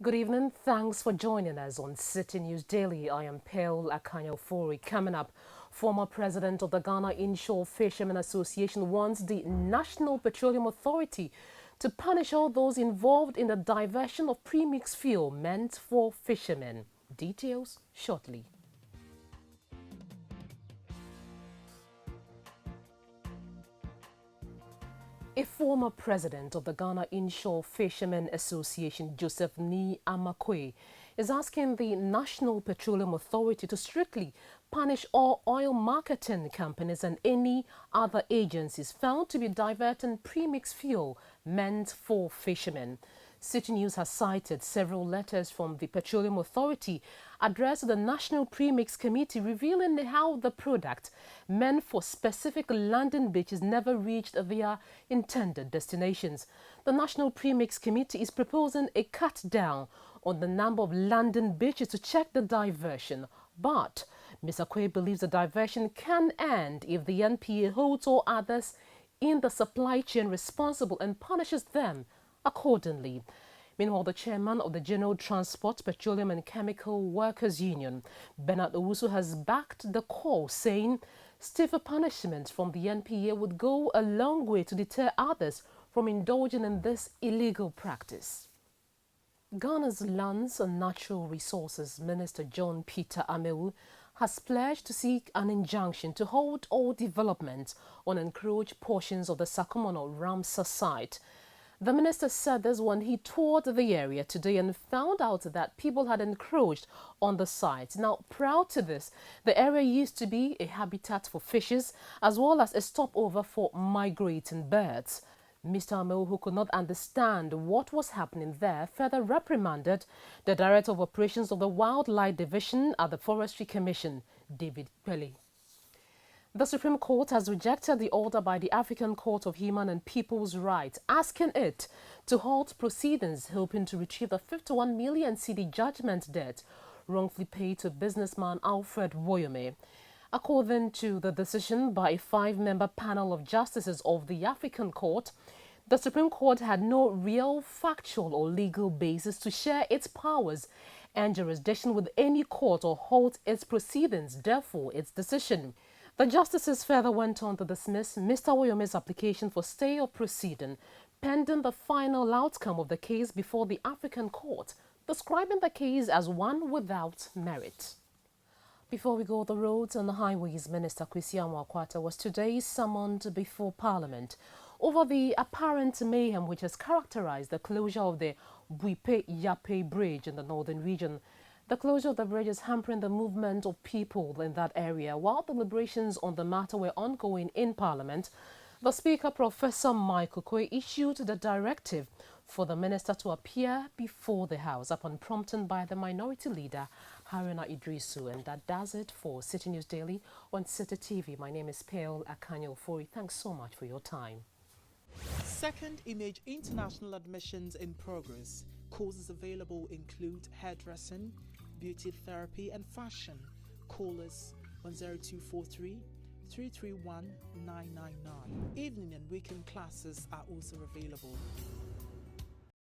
Good evening. Thanks for joining us on Citi News Daily. I am Akanya Ofori. Coming up, former president of the Ghana Inshore Fishermen Association wants the National Petroleum Authority to punish all those involved in the diversion of premix fuel meant for fishermen. Details shortly. A former president of the Ghana Inshore Fishermen Association, Joseph Quaye, is asking the National Petroleum Authority to strictly punish all oil marketing companies and any other agencies found to be diverting premix fuel meant for fishermen. Citi News has cited several letters from the Petroleum Authority addressed to the National Premix Committee revealing how the product meant for specific landing beaches never reached their intended destinations. The National Premix Committee is proposing a cut down on the number of landing beaches to check the diversion. But Mr. Quaye believes the diversion can end if the NPA holds all others in the supply chain responsible and punishes them accordingly. Meanwhile, the chairman of the General Transport, Petroleum and Chemical Workers Union, Bernard Owusu, has backed the call, saying stiffer punishment from the NPA would go a long way to deter others from indulging in this illegal practice. Ghana's Lands and Natural Resources Minister John Peter Amewu has pledged to seek an injunction to hold all development on encroached portions of the Sakumono Ramsar site. The minister said this when he toured the area today and found out that people had encroached on the site. Now, prior to this, the area used to be a habitat for fishes as well as a stopover for migrating birds. Mr. Amewu, who could not understand what was happening there, further reprimanded the Director of Operations of the Wildlife Division at the Forestry Commission, David Quaye. The Supreme Court has rejected the order by the African Court of Human and People's Rights, asking it to halt proceedings hoping to retrieve the 51 million Citi judgment debt wrongfully paid to businessman Alfred Woyome. According to the decision by a 5-member panel of justices of the African Court, the Supreme Court had no real factual or legal basis to share its powers and jurisdiction with any court or halt its proceedings, therefore its decision. The justices further went on to dismiss Mr. Woyome's application for stay of proceeding pending the final outcome of the case before the African Court, describing the case as one without merit. Before we go, the Roads and Highways Minister Kwesi Amoakwata was today summoned before Parliament over the apparent mayhem which has characterized the closure of the Buipe Yapei Bridge in the northern region. The closure of the bridge is hampering the movement of people in that area. While deliberations on the matter were ongoing in Parliament, the Speaker, Professor Michael Quaye, issued the directive for the minister to appear before the House upon prompting by the Minority Leader, Haruna Idrisu. And that does it for Citi News Daily on Citi TV. My name is Akanya Ofori. Thanks so much for your time. Second Image International admissions in progress. Courses available include hairdressing, beauty therapy and fashion. Call us on 0243 331 999. Evening and weekend classes are also available.